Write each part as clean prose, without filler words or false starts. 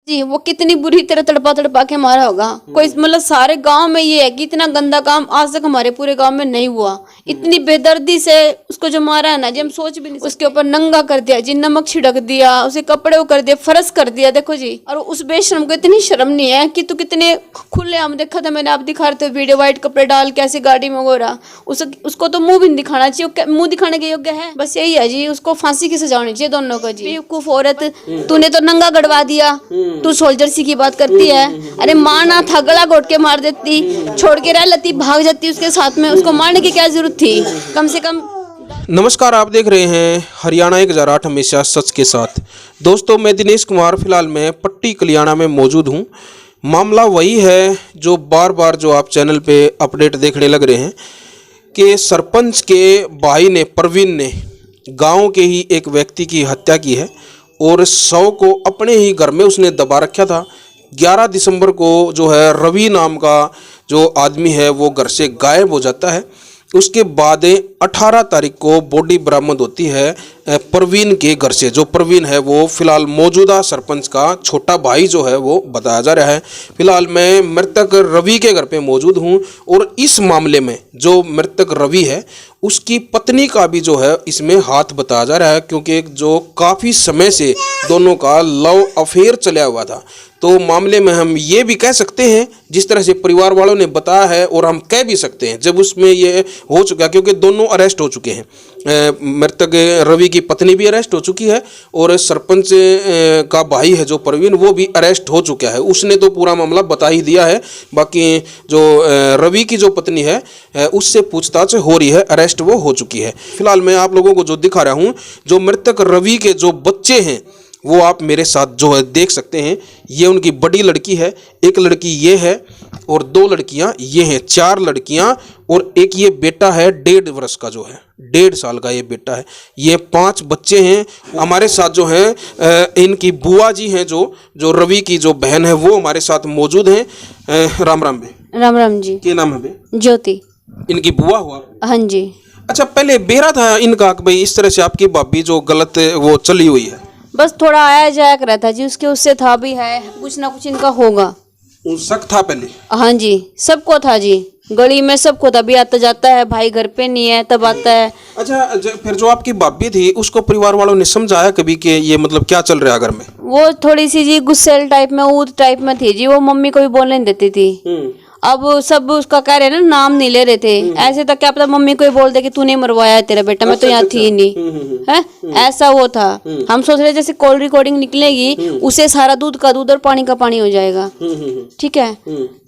जी वो कितनी बुरी तरह तड़पा तड़पा के मारा होगा। कोई मतलब सारे गांव में ये है कि इतना गंदा काम आज तक हमारे पूरे गांव में नहीं हुआ। इतनी बेदर्दी से उसको जो मारा है ना जी, हम सोच भी नहीं। उसके ऊपर नंगा कर दिया जी, नमक छिड़क दिया, उसे कपड़े वो कर दिया, फर्श कर दिया। देखो जी, और उस बेशरम को इतनी शर्म नहीं है कि तू कितने खुले आम देखा था मैंने, आप दिखा रहे थे वीडियो, व्हाइट कपड़े डाल के ऐसे गाड़ी में हो रहा। उसको तो मुंह भी नहीं दिखाना चाहिए, मुंह दिखाने के योग्य है। बस यही है जी, उसको फांसी की सजा होनी चाहिए दोनों को जी। बेवकूफ औरत, तूने तो नंगा गड़वा दिया, तू सोल्जर सी की बात करती है। अरे मारना था, गला घोट के मार देती, छोड़ के रह लेती, भाग जाती उसके साथ में। उसको मारने की क्या जरूरत थी, कम से कम। नमस्कार, आप देख रहे हैं हरियाणा 1008 हमेशा सच के साथ। दोस्तों, मैं दिनेश कुमार फिलहाल मैं पट्टी कलियाना में मौजूद हूं। मामला वही है जो बार बार जो आप चैनल पे अपडेट देखने लग रहे हैं कि सरपंच के भाई ने, प्रवीण ने, गांव के ही एक व्यक्ति की हत्या की है और शव को अपने ही घर में उसने दबा रखा था। 11 दिसंबर को जो है रवि नाम का जो आदमी है वो घर से गायब हो जाता है। उसके बाद 18 तारीख को बॉडी बरामद होती है प्रवीण के घर से। जो प्रवीण है वो फिलहाल मौजूदा सरपंच का छोटा भाई जो है वो बताया जा रहा है। फिलहाल मैं मृतक रवि के घर पे मौजूद हूँ और इस मामले में जो मृतक रवि है उसकी पत्नी का भी जो है इसमें हाथ बताया जा रहा है, क्योंकि जो काफ़ी समय से दोनों का लव अफेयर चला हुआ था। तो मामले में हम ये भी कह सकते हैं, जिस तरह से परिवार वालों ने बताया है, और हम कह भी सकते हैं जब उसमें ये हो चुका, क्योंकि दोनों अरेस्ट हो चुके हैं। मृतक रवि की पत्नी भी अरेस्ट हो चुकी है और सरपंच का भाई है जो प्रवीण, वो भी अरेस्ट हो चुका है। उसने तो पूरा मामला बता ही दिया है। बाकी जो रवि की जो पत्नी है उससे पूछताछ हो रही है, अरेस्ट वो हो चुकी है। फिलहाल मैं आप लोगों को जो दिखा रहा हूँ, जो मृतक रवि के जो बच्चे हैं वो आप मेरे साथ जो है देख सकते हैं। ये उनकी बड़ी लड़की है, एक लड़की ये है और 2 लड़कियां ये हैं, 4 लड़कियां और एक ये बेटा है 1.5 वर्ष का, जो है 1.5 साल का ये बेटा है। ये 5 बच्चे हैं। हमारे साथ जो हैं इनकी बुआ जी हैं, जो रवि की जो बहन है वो हमारे साथ मौजूद हैं। राम राम बे। राम राम जी। क्या नाम है बे? ज्योति। इनकी बुआ हुआ? हाँ जी। अच्छा, पहले बेरा था इनका कि भाई इस तरह से आपकी भाभी जो गलत वो चली हुई है? बस थोड़ा आया जाया कर रहा था जी, उसके उससे था भी है, कुछ ना कुछ इनका होगा। शक था पहले? हाँ जी, सबको था जी, गली में सबको था। भी आता जाता है, भाई घर पे नहीं है तब आता है। अच्छा, फिर जो आपकी भाभी थी उसको परिवार वालों ने समझाया कभी कि ये मतलब क्या चल रहा है घर में? वो थोड़ी सी जी गुस्सेल टाइप में, ऊद टाइप में थी जी। वो मम्मी को भी बोलने नहीं देती थी। अब सब उसका कह रहे ना, नाम नहीं ले रहे थे। ऐसे तक क्या पता मम्मी को ही बोल दे कि तूने मरवाया तेरा बेटा, मैं तो यहाँ थी नहीं है। ऐसा वो था। हम सोच रहे जैसे कॉल रिकॉर्डिंग निकलेगी उसे सारा दूध का दूध और पानी का पानी हो जाएगा। ठीक है,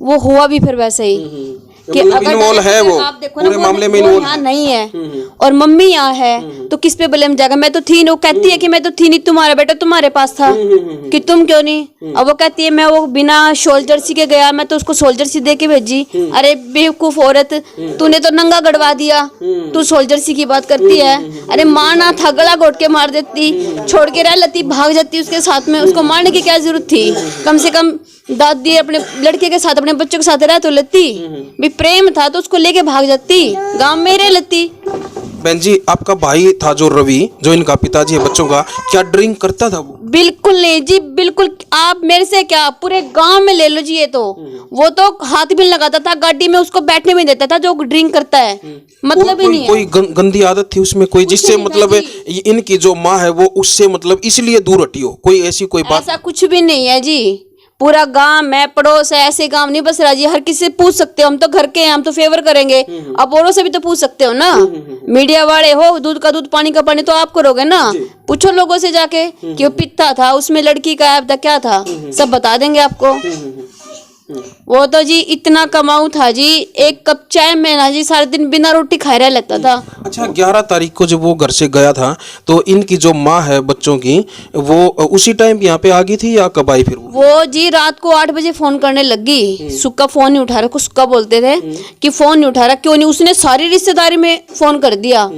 वो हुआ भी फिर वैसे ही कि अगर इन्वॉल्व है वो आप देखो पूरे ना, मामले में वो यहाँ नहीं है और मम्मी यहाँ है, तो किस पे ब्लेम जाएगा? मैं तो थी, वो कहती है कि मैं तो थी नहीं, तुम्हारा बेटा तुम्हारे पास था कि तुम क्यों नहीं? अब वो कहती है मैं वो बिना सोल्जर सी के गया, मैं तो उसको सोल्जर सी दे के भेजी। अरे बेवकूफ औरत, तूने तो नंगा गड़वा दिया, तू सोल्जर सी की बात करती है। अरे मारना था, गला घोट के मार देती, छोड़ के रह लेती, भाग जाती उसके साथ में। उसको मारने की क्या जरूरत थी? कम से कम दादी अपने लड़के के साथ, अपने बच्चों के साथ रह तो लेती। भी प्रेम था तो उसको लेके भाग जाती, गांव में रह लेती। बहन जी, आपका भाई था जो रवि, जो इनका पिताजी है बच्चों का, क्या ड्रिंक करता था वो? बिल्कुल नहीं जी, बिल्कुल। आप मेरे से क्या, पूरे गांव में ले लो जी। ये तो वो तो हाथ भी लगाता था, गाड़ी में उसको बैठने में देता था जो ड्रिंक करता है। मतलब ही नहीं है। कोई गंदी आदत थी उसमें कोई, जिससे मतलब इनकी जो माँ है वो उससे मतलब इसलिए दूर हटी हो? कोई ऐसी कोई बात? ऐसा कुछ भी नहीं है जी। पूरा गांव है, पड़ोस है, ऐसे गांव नहीं बस रहा जी। हर किसी से पूछ सकते हो, हम तो घर के हैं, हम तो फेवर करेंगे। आप औरों से भी तो पूछ सकते हो ना। मीडिया वाले हो, दूध का दूध पानी का पानी तो आप करोगे ना। पूछो लोगों से जाके कि वो पिता था, उसमें लड़की का ऐप था, क्या था, सब बता देंगे आपको। वो तो जी इतना कमाऊ था जी, एक कप चाय में ना जी सारे दिन बिना रोटी खाए रह लेता था। अच्छा, 11 तारीख को जब वो घर से गया था तो इनकी जो माँ है बच्चों की, वो उसी टाइम यहाँ पे आ गई थी या कब आई फिर? वो जी रात को 8 बजे फोन करने लगी। सुक्का फोन नहीं उठा रहा, कुछ सुक्का बोलते थे कि फोन नहीं उठा रहा, क्यों नहीं? उसने सारी रिश्तेदारी में फोन कर दिया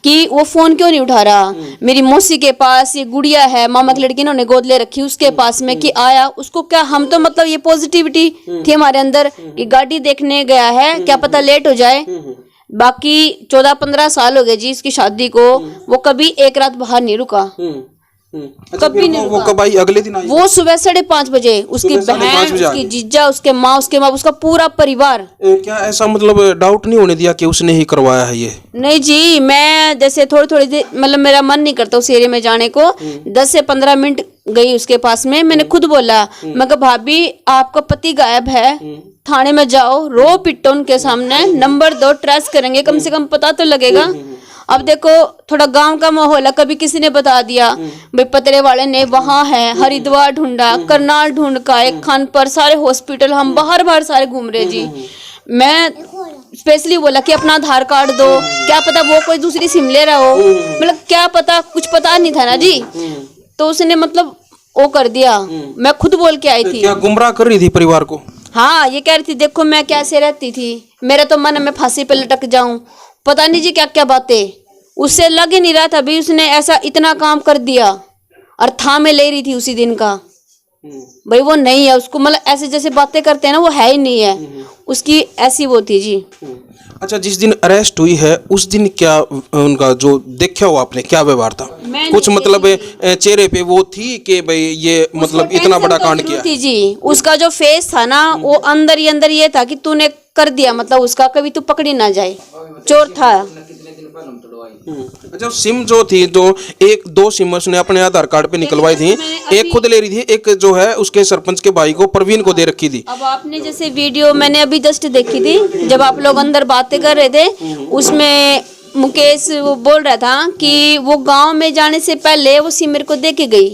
कि वो फोन क्यों नहीं उठा रहा। मेरी मौसी के पास ये गुड़िया है, मामा की लड़की इन्होंने गोद ले रखी, उसके पास में कि आया। उसको क्या, हम तो मतलब ये पॉजिटिविटी थी हमारे अंदर कि गाड़ी देखने गया है, क्या पता लेट हो जाए। बाकी 14-15 साल हो गए जी इसकी शादी को, वो कभी एक रात बाहर नहीं रुका। अच्छा, कभी फिर नहीं वो रुका। कब आई? अगले दिन आई? वो सुबह 5:30 बजे उसकी सुबह 5:30 बहन, बजे आ उसकी गई। जीजा, उसके माँ, उसके बाप, उसका पूरा परिवार। क्या ऐसा मतलब डाउट नहीं होने दिया कि उसने ही करवाया है ये? नहीं जी, मैं जैसे थोड़ी थोड़ी देर मतलब मेरा मन नहीं करता उस एरिया में जाने को। 10 से 15 मिनट गई उसके पास में, मैंने खुद बोला, मैं कहा भाभी आपका पति गायब है, थाने में जाओ, रो पिटो उनके सामने, नंबर 2 ट्रेस करेंगे, कम से कम पता तो लगेगा। अब देखो थोड़ा गांव का माहौल है, कभी किसी ने बता दिया भाई पतरे वाले ने वहां है, हरिद्वार ढूंढा, करनाल ढूंढ का, एक खानपुर, सारे हॉस्पिटल, हम बाहर बाहर सारे घूम रहे जी। मैं स्पेशली बोला कि अपना आधार कार्ड दो, क्या पता वो कोई दूसरी सिम ले रहा हो, मतलब क्या पता, कुछ पता नहीं था ना जी। तो उसने मतलब वो कर दिया, मैं खुद बोल के आई थी। क्या गुमराह कर रही थी परिवार को? हाँ, ये कह रही थी देखो मैं कैसे रहती थी, मेरा तो मन है मैं फांसी पे लटक जाऊं, पता नहीं जी क्या क्या बातें। उससे लग ही नहीं रहा था अभी उसने ऐसा इतना काम कर दिया, और था मैं ले रही थी उसी दिन का। भाई वो नहीं है, उसको मतलब ऐसे जैसे बातें करते हैं ना, वो है ही नहीं है, उसकी ऐसी वो थी जी। अच्छा, जिस दिन अरेस्ट हुई है उस दिन क्या उनका जो देखा हो आपने, क्या व्यवहार था? मैं कुछ नहीं मतलब चेहरे पे वो थी कि भाई ये मतलब उसको इतना बड़ा टेंशन तो कांड जरूर किया? थी जी, उसका जो फेस था ना वो अंदर ही अंदर ये था कि तूने कर दिया, मतलब उसका कभी तू पकड़ी ना जाए, चोर था। अच्छा, सिम जो थी, जो 1-2 सिम उसने अपने आधार कार्ड पे निकलवाई थी, एक खुद ले रही थी, एक जो है उसके सरपंच के भाई को, प्रवीण को दे रखी थी। अब आपने जैसे वीडियो मैंने अभी जस्ट देखी थी, जब आप लोग अंदर बातें कर रहे थे, उसमें मुकेश वो बोल रहा था कि वो गांव में जाने से पहले वो सिम मेरे को दे के गई।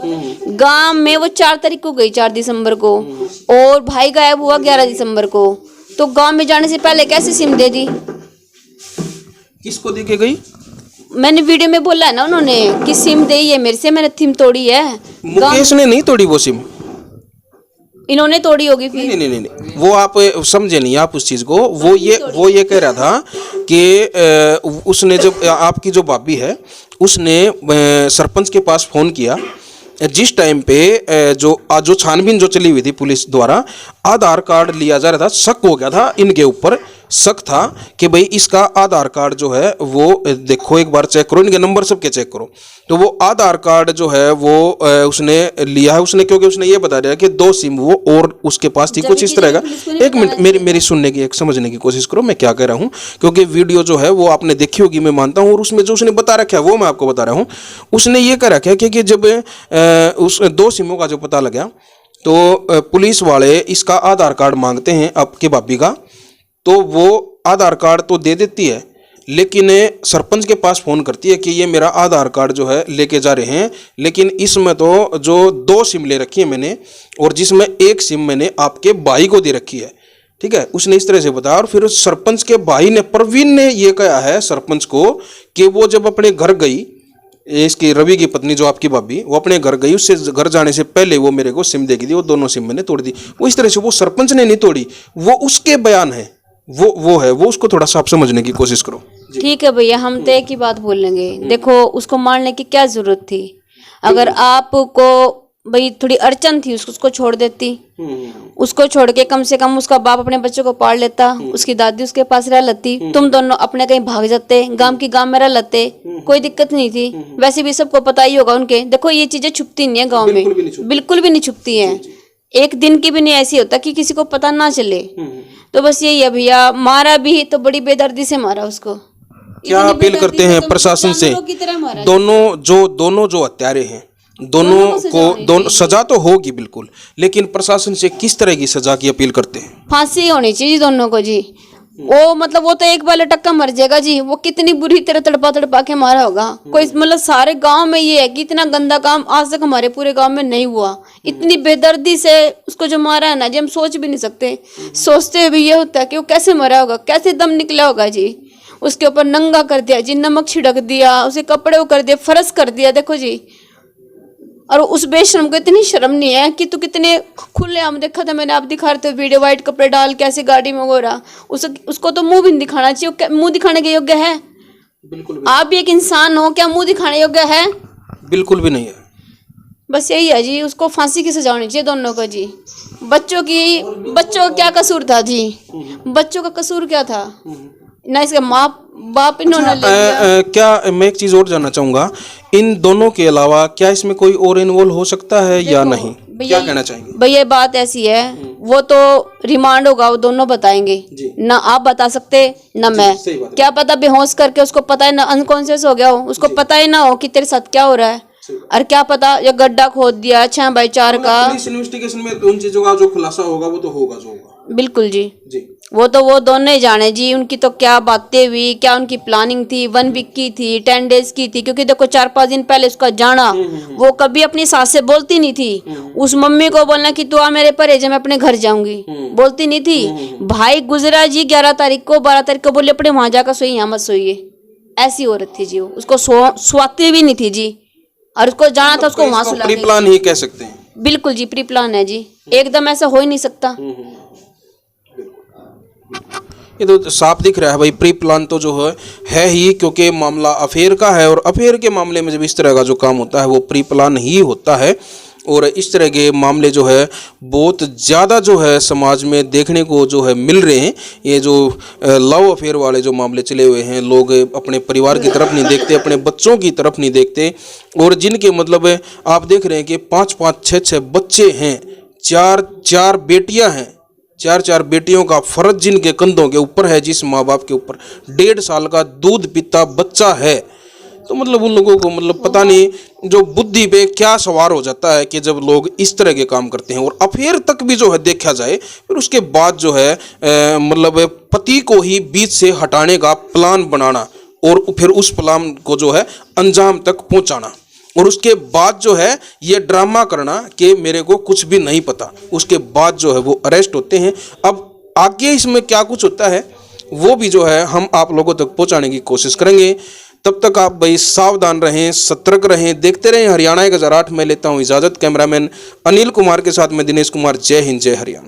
गांव में वो 4 तारीख को गई, 4 दिसंबर को, और भाई गायब हुआ 11 दिसंबर को। तो गांव में जाने से पहले कैसे सिम दे दी? किसको दे के गई? मैंने वीडियो में बोला है ना उन्होंने कि सिम दे है मेरे से, मैंने सिम तोड़ी है। मुकेश ने नहीं तोड़ी वो सिम। इन्होंने तोड़ी होगी फिर। नहीं नहीं नहीं नहीं, वो आप समझे नहीं आप उस चीज को। वो ये कह रहा था कि उसने जब आपकी जो भाभी है उसने सरपंच के पास फोन किया, जिस टाइम पे जो छानबीन जो चली हुई थी पुलिस द्वारा, आधार कार्ड लिया जा रहा था, शक हो गया था इनके ऊपर, शक था कि भाई इसका आधार कार्ड जो है वो देखो एक बार चेक करो, इनके नंबर सबके चेक करो। तो वो आधार कार्ड जो है वो उसने लिया है उसने, क्योंकि उसने ये बता दिया कि 2 सिम वो और उसके पास थी, कुछ इस तरह का। एक मिनट, मेरी सुनने की, एक समझने की कोशिश करो मैं क्या कह रहा हूँ, क्योंकि वीडियो जो है वो आपने देखी होगी मैं मानता हूँ, और उसमें जो उसने बता रखा है वो मैं आपको बता रहा हूँ। उसने ये कह रखा है कि जब उस 2 सिमों का जो पता लगा तो पुलिस वाले इसका आधार कार्ड मांगते हैं आपके भाभी का, तो वो आधार कार्ड तो दे देती है, लेकिन सरपंच के पास फ़ोन करती है कि ये मेरा आधार कार्ड जो है लेके जा रहे हैं, लेकिन इसमें तो जो 2 सिम ले रखी है मैंने, और जिसमें 1 सिम मैंने आपके भाई को दे रखी है। ठीक है, उसने इस तरह से बताया। और फिर सरपंच के भाई ने, प्रवीण ने ये कहा है सरपंच को कि वो जब अपने घर गई, इसकी रवि की पत्नी जो आपकी भाभी, वो अपने घर गई, उससे घर जाने से पहले वो मेरे को सिम देगी थी, वो 2 सिम मैंने तोड़ दी। वो इस तरह से, वो सरपंच ने नहीं तोड़ी, वो उसके बयान है, वो है, वो उसको थोड़ा सा आप समझने की कोशिश करो। ठीक है भैया, हम तो एक ही बात बोलेंगे, देखो उसको मारने की क्या जरूरत थी? अगर आपको भाई थोड़ी अड़चन थी उसको छोड़ देती, उसको छोड़ के कम से कम उसका बाप अपने बच्चों को पाल लेता, उसकी दादी उसके पास रह लेती, तुम दोनों अपने कहीं भाग जाते, गांव में रह लेते, कोई दिक्कत नहीं थी। वैसे भी सबको पता ही होगा उनके, देखो ये चीजें छुपती नहीं है गाँव में, बिल्कुल भी नहीं छुपती है, एक दिन की भी नहीं ऐसी होता कि किसी को पता ना चले। तो बस यही है भैया, मारा भी तो बड़ी बेदर्दी से मारा उसको। क्या अपील करते हैं प्रशासन से? दोनों जो हत्यारे हैं, दोनों सजा तो होगी बिल्कुल, लेकिन प्रशासन से किस तरह की सजा की अपील करते हैं? फांसी होनी चाहिए दोनों को जी। वो मतलब वो तो एक बार लटक्का मर जाएगा जी, वो कितनी बुरी तरह तड़पा के मारा होगा। कोई मतलब सारे गांव में ये है कि इतना गंदा काम आज तक हमारे पूरे गांव में नहीं हुआ, इतनी बेदर्दी से उसको जो मारा है ना जी, हम सोच भी नहीं सकते। सोचते हुए भी ये होता है कि वो कैसे मरा होगा, कैसे दम निकला होगा जी। उसके ऊपर नंगा कर दिया जी, नमक छिड़क दिया, उसे कपड़े कर दिए, फर्श कर दिया, देखो जी। और उस बेशरम को इतनी शर्म नहीं है कि तू कितने खुले आम, देखा था मैंने, आप दिखा रहे थे वीडियो, वाइट कपड़े डाल के ऐसे गाड़ी में हो रहा, उसको तो मुंह भी नहीं दिखाना चाहिए। मुंह दिखाने के योग्य है? बिल्कुल आप भी एक इंसान हो, क्या मुंह दिखाने योग्य है? बिल्कुल भी नहीं है। बस यही है जी, उसको फांसी की सजा होनी चाहिए दोनों को जी। बच्चों का क्या कसूर था जी? बच्चों का कसूर क्या था? ना इसके बाप इन्होंने ले लिया। क्या मैं एक चीज और जानना चाहूंगा, इन दोनों के अलावा क्या इसमें कोई और इन्वॉल्व हो सकता है या नहीं, क्या कहना चाहेंगे? भैया ये बात ऐसी है, वो तो रिमांड होगा, वो दोनों बताएंगे जी। ना, आप बता सकते ना मैं। सही बात है। क्या पता बेहोश करके उसको पता है ना, अनकॉन्शियस हो गया हो, उसको पता ही ना हो कि तेरे साथ क्या हो रहा है, और क्या पता ये गड्ढा खोद दिया 6x4 का। पुलिस इन्वेस्टिगेशन में उन चीजों का जो खुलासा होगा वो तो होगा जो होगा। बिल्कुल जी, जी वो तो वो दोनों ही जाने जी, उनकी तो क्या बातें हुई, क्या उनकी प्लानिंग थी, 1 वीक की थी, 10 डेज की थी, क्योंकि देखो 4-5 दिन पहले उसका जाना, वो कभी अपनी सास से बोलती नहीं थी। उस मम्मी को बोलना कि तू आ मेरे परहेज, मैं अपने घर जाऊंगी, बोलती नहीं थी। भाई गुजरा जी 11 तारीख को, 12 तारीख को बोले अपने वहां जाकर सोइए, यहाँ मत सोइए। ऐसी औरत थी जी वो, उसको स्वाती भी नहीं थी जी, और उसको जाना था, उसको वहां सुला प्री प्लान ही कह सकते हैं। बिल्कुल जी, प्री प्लान है जी, एकदम ऐसा हो ही नहीं सकता। ये तो साफ दिख रहा है भाई, प्री प्लान तो जो है ही, क्योंकि मामला अफेयर का है, और अफेयर के मामले में जब इस तरह का जो काम होता है वो प्री प्लान ही होता है। और इस तरह के मामले जो है बहुत ज़्यादा जो है समाज में देखने को जो है मिल रहे हैं। ये जो लव अफेयर वाले जो मामले चले हुए हैं, लोग अपने परिवार की तरफ नहीं देखते, अपने बच्चों की तरफ नहीं देखते, और जिनके मतलब आप देख रहे हैं कि 5-5, 6-6 बच्चे हैं, 4-4 बेटियां हैं, 4-4 बेटियों का फर्ज जिनके कंधों के ऊपर है, जिस माँ बाप के ऊपर 1.5 साल का दूध पीता बच्चा है, तो मतलब उन लोगों को मतलब पता नहीं जो बुद्धि पे क्या सवार हो जाता है कि जब लोग इस तरह के काम करते हैं। और अफेयर तक भी जो है देखा जाए, फिर उसके बाद जो है मतलब पति को ही बीच से हटाने का प्लान बनाना, और फिर उस प्लान को जो है अंजाम तक पहुंचाना, और उसके बाद जो है ये ड्रामा करना कि मेरे को कुछ भी नहीं पता। उसके बाद जो है वो अरेस्ट होते हैं। अब आगे इसमें क्या कुछ होता है वो भी जो है हम आप लोगों तक पहुंचाने की कोशिश करेंगे। तब तक आप भाई सावधान रहें, सतर्क रहें, देखते रहें हरियाणा 1008। मैं लेता हूं इजाज़त। कैमरामैन अनिल कुमार के साथ मैं दिनेश कुमार। जय हिंद, जय हरियाणा।